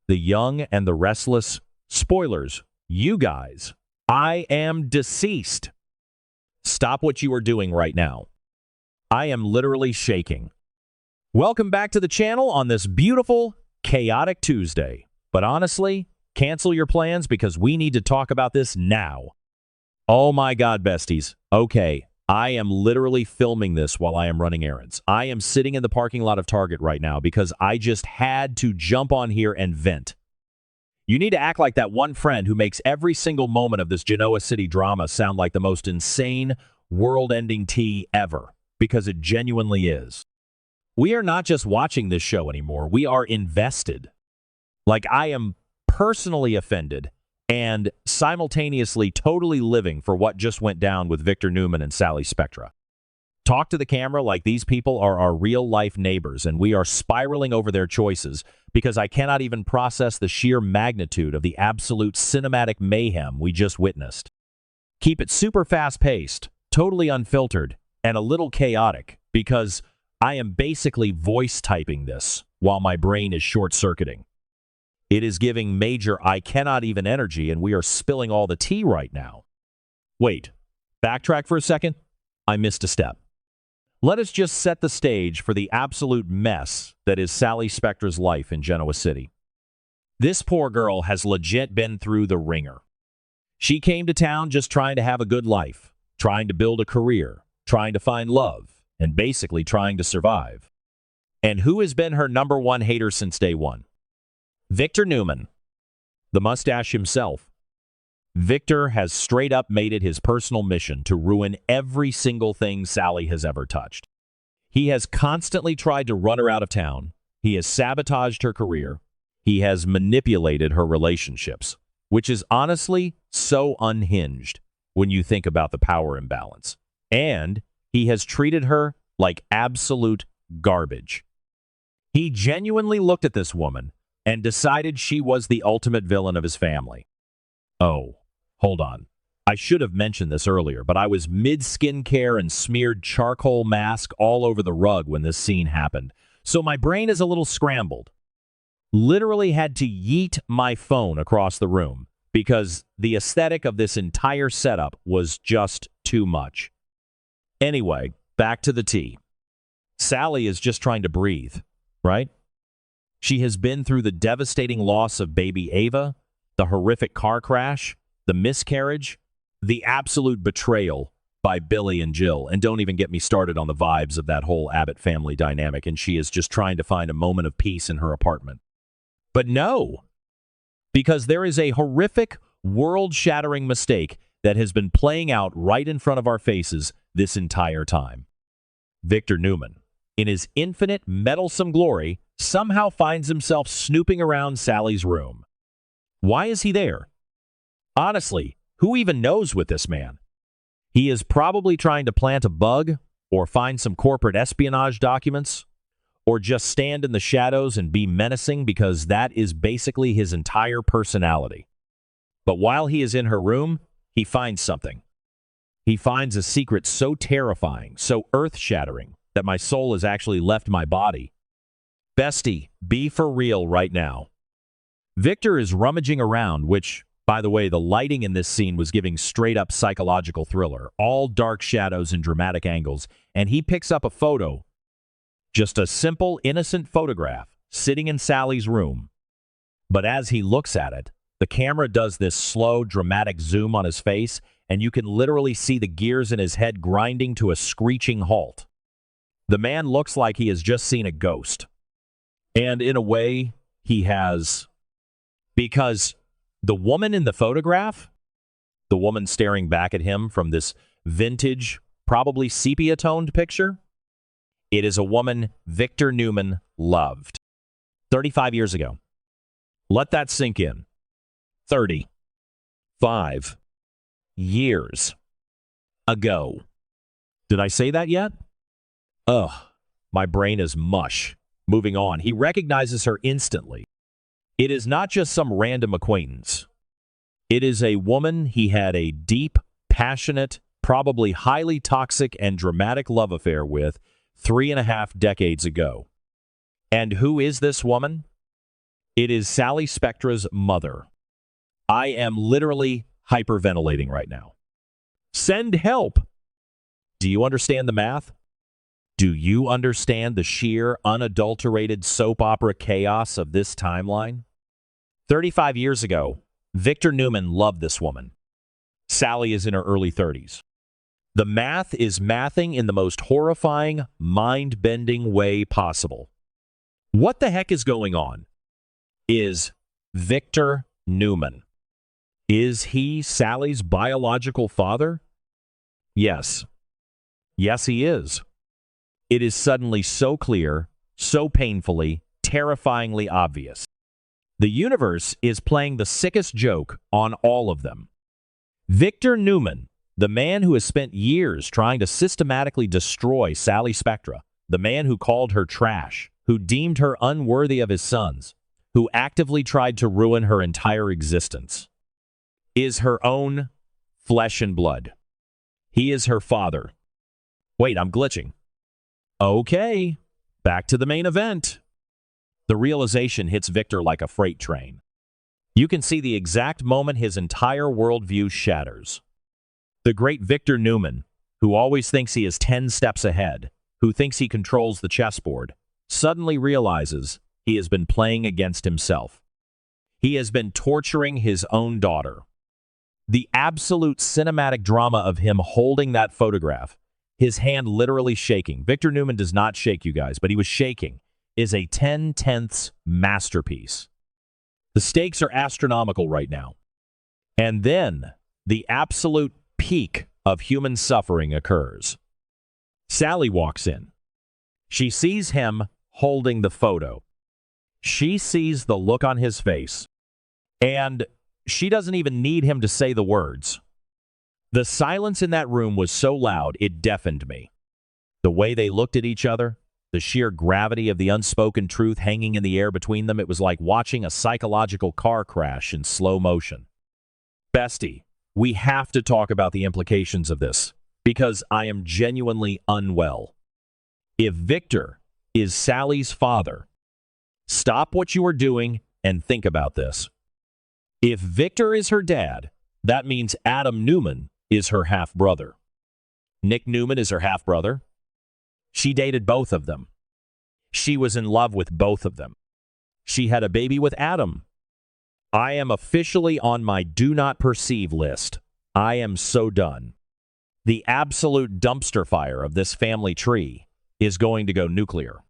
the young and the restless. Spoilers, you guys. I am deceased. Stop what you are doing right now. I am literally shaking. Welcome back to the channel on this beautiful, chaotic Tuesday. But honestly, cancel your plans because we need to talk about this now. Oh my God, besties. Okay, I am literally filming this while I am running errands. I am sitting in the parking lot of Target right now because I just had to jump on here and vent. You need to act like that one friend who makes every single moment of this Genoa City drama sound like the most insane, world-ending tea ever, because it genuinely is. We are not just watching this show anymore, we are invested. Like, I am personally offended and simultaneously totally living for what just went down with Victor Newman and Sally Spectra. Talk to the camera like these people are our real-life neighbors and we are spiraling over their choices because I cannot even process the sheer magnitude of the absolute cinematic mayhem we just witnessed. Keep it super fast-paced, totally unfiltered, and a little chaotic because I am basically voice-typing this while my brain is short-circuiting. It is giving major I cannot even energy and we are spilling all the tea right now. Wait, backtrack for a second. I missed a step. Let us just set the stage for the absolute mess that is Sally Spectra's life in Genoa City. This poor girl has legit been through the ringer. She came to town just trying to have a good life, trying to build a career, trying to find love, and basically trying to survive. And who has been her number one hater since day one? Victor Newman, the mustache himself. Victor has straight up made it his personal mission to ruin every single thing Sally has ever touched. He has constantly tried to run her out of town. He has sabotaged her career. He has manipulated her relationships, which is honestly so unhinged when you think about the power imbalance. And he has treated her like absolute garbage. He genuinely looked at this woman and decided she was the ultimate villain of his family. Oh, hold on. I should have mentioned this earlier, but I was mid-skincare and smeared charcoal mask all over the rug when this scene happened, so my brain is a little scrambled. Literally had to yeet my phone across the room because the aesthetic of this entire setup was just too much. Anyway, back to the tea. Sally is just trying to breathe, right? She has been through the devastating loss of baby Ava, the horrific car crash, the miscarriage, the absolute betrayal by Billy and Jill, and don't even get me started on the vibes of that whole Abbott family dynamic, and she is just trying to find a moment of peace in her apartment. But no, because there is a horrific, world-shattering mistake that has been playing out right in front of our faces this entire time. Victor Newman, in his infinite meddlesome glory, somehow finds himself snooping around Sally's room. Why is he there? Honestly, who even knows with this man? He is probably trying to plant a bug, or find some corporate espionage documents, or just stand in the shadows and be menacing because that is basically his entire personality. But while he is in her room, he finds something. He finds a secret so terrifying, so earth-shattering, that my soul has actually left my body. Bestie, be for real right now. Victor is rummaging around, which, by the way, the lighting in this scene was giving straight-up psychological thriller, all dark shadows and dramatic angles, and he picks up a photo, just a simple, innocent photograph, sitting in Sally's room. But as he looks at it, the camera does this slow, dramatic zoom on his face, and you can literally see the gears in his head grinding to a screeching halt. The man looks like he has just seen a ghost. And in a way, he has. Because the woman in the photograph, the woman staring back at him from this vintage, probably sepia-toned picture, it is a woman Victor Newman loved 35 years ago. Let that sink in. 35 years ago. Did I say that yet? Ugh, my brain is mush. Moving on, he recognizes her instantly. It is not just some random acquaintance. It is a woman he had a deep, passionate, probably highly toxic and dramatic love affair with 3.5 decades ago. And who is this woman? It is Sally Spectra's mother. I am literally hyperventilating right now. Send help! Do you understand the math? Do you understand the sheer, unadulterated soap opera chaos of this timeline? 35 years ago, Victor Newman loved this woman. Sally is in her early 30s. The math is mathing in the most horrifying, mind-bending way possible. What the heck is going on? Is Victor Newman? Is he Sally's biological father? Yes. Yes, he is. It is suddenly so clear, so painfully, terrifyingly obvious. The universe is playing the sickest joke on all of them. Victor Newman, the man who has spent years trying to systematically destroy Sally Spectra, the man who called her trash, who deemed her unworthy of his sons, who actively tried to ruin her entire existence, is her own flesh and blood. He is her father. Wait, I'm glitching. Okay, back to the main event. The realization hits Victor like a freight train. You can see the exact moment his entire worldview shatters. The great Victor Newman, who always thinks he is 10 steps ahead, who thinks he controls the chessboard, suddenly realizes he has been playing against himself. He has been torturing his own daughter. The absolute cinematic drama of him holding that photograph, his hand literally shaking. Victor Newman does not shake, you guys, but he was shaking, is a 10/10 masterpiece. The stakes are astronomical right now. And then the absolute peak of human suffering occurs. Sally walks in. She sees him holding the photo. She sees the look on his face. And she doesn't even need him to say the words. The silence in that room was so loud it deafened me. The way they looked at each other, the sheer gravity of the unspoken truth hanging in the air between them, it was like watching a psychological car crash in slow motion. Bestie, we have to talk about the implications of this, because I am genuinely unwell. If Victor is Sally's father, stop what you are doing and think about this. If Victor is her dad, that means Adam Newman is her half-brother. Nick Newman is her half-brother. She dated both of them. She was in love with both of them. She had a baby with Adam. I am officially on my do not perceive list. I am so done. The absolute dumpster fire of this family tree is going to go nuclear.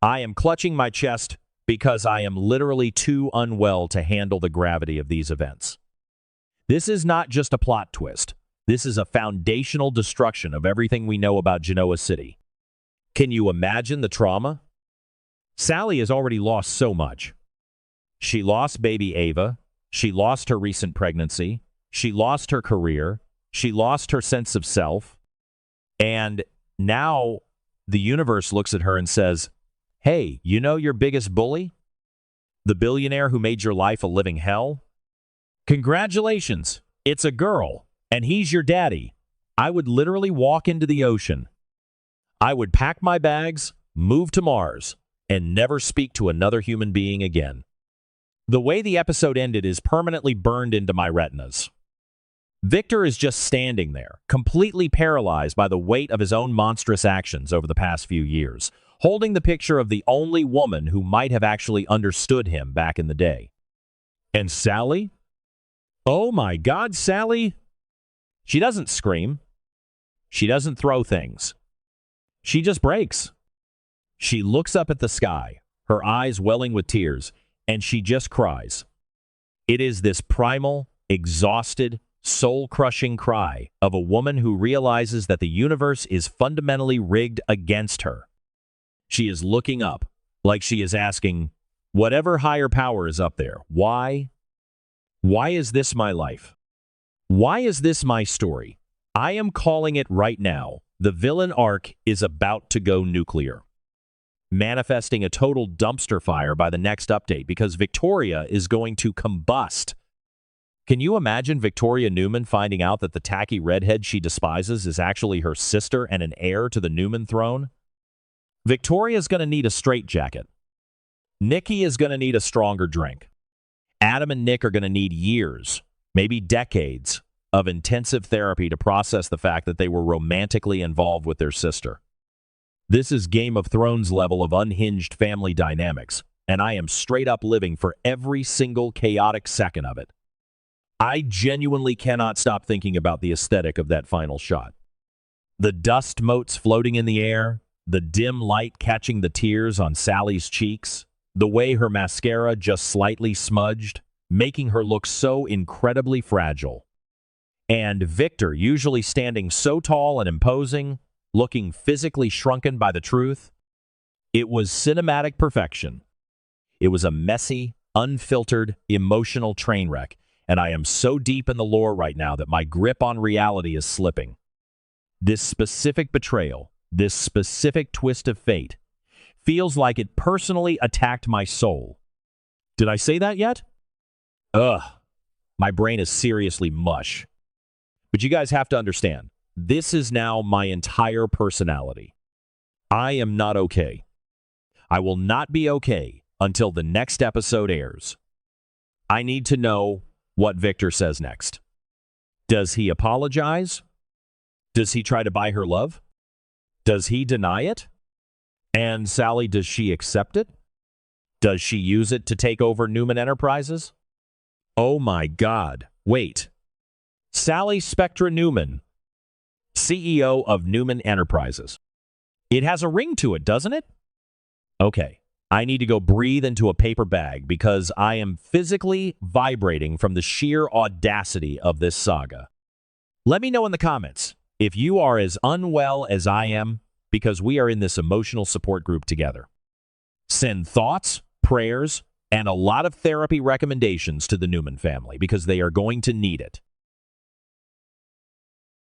I am clutching my chest because I am literally too unwell to handle the gravity of these events. This is not just a plot twist. This is a foundational destruction of everything we know about Genoa City. Can you imagine the trauma? Sally has already lost so much. She lost baby Ava. She lost her recent pregnancy. She lost her career. She lost her sense of self. And now the universe looks at her and says, hey, you know your biggest bully? The billionaire who made your life a living hell? Congratulations, it's a girl, and he's your daddy. I would literally walk into the ocean. I would pack my bags, move to Mars, and never speak to another human being again. The way the episode ended is permanently burned into my retinas. Victor is just standing there, completely paralyzed by the weight of his own monstrous actions over the past few years, holding the picture of the only woman who might have actually understood him back in the day. And Sally? Oh my God, Sally! She doesn't scream. She doesn't throw things. She just breaks. She looks up at the sky, her eyes welling with tears, and she just cries. It is this primal, exhausted, soul-crushing cry of a woman who realizes that the universe is fundamentally rigged against her. She is looking up, like she is asking, whatever higher power is up there, why? Why is this my life? Why is this my story? I am calling it right now. The villain arc is about to go nuclear, manifesting a total dumpster fire by the next update because Victoria is going to combust. Can you imagine Victoria Newman finding out that the tacky redhead she despises is actually her sister and an heir to the Newman throne? Victoria's going to need a straitjacket. Nikki is going to need a stronger drink. Adam and Nick are going to need years, maybe decades, of intensive therapy to process the fact that they were romantically involved with their sister. This is Game of Thrones level of unhinged family dynamics, and I am straight up living for every single chaotic second of it. I genuinely cannot stop thinking about the aesthetic of that final shot. The dust motes floating in the air, the dim light catching the tears on Sally's cheeks, the way her mascara just slightly smudged, making her look so incredibly fragile. And Victor, usually standing so tall and imposing, looking physically shrunken by the truth. It was cinematic perfection. It was a messy, unfiltered, emotional train wreck, and I am so deep in the lore right now that my grip on reality is slipping. This specific betrayal, this specific twist of fate, feels like it personally attacked my soul. Did I say that yet? Ugh, my brain is seriously mush. But you guys have to understand, this is now my entire personality. I am not okay. I will not be okay until the next episode airs. I need to know what Victor says next. Does he apologize? Does he try to buy her love? Does he deny it? And Sally, does she accept it? Does she use it to take over Newman Enterprises? Oh my God, wait. Sally Spectra Newman, CEO of Newman Enterprises. It has a ring to it, doesn't it? Okay, I need to go breathe into a paper bag because I am physically vibrating from the sheer audacity of this saga. Let me know in the comments if you are as unwell as I am, because we are in this emotional support group together. Send thoughts, prayers, and a lot of therapy recommendations to the Newman family because they are going to need it.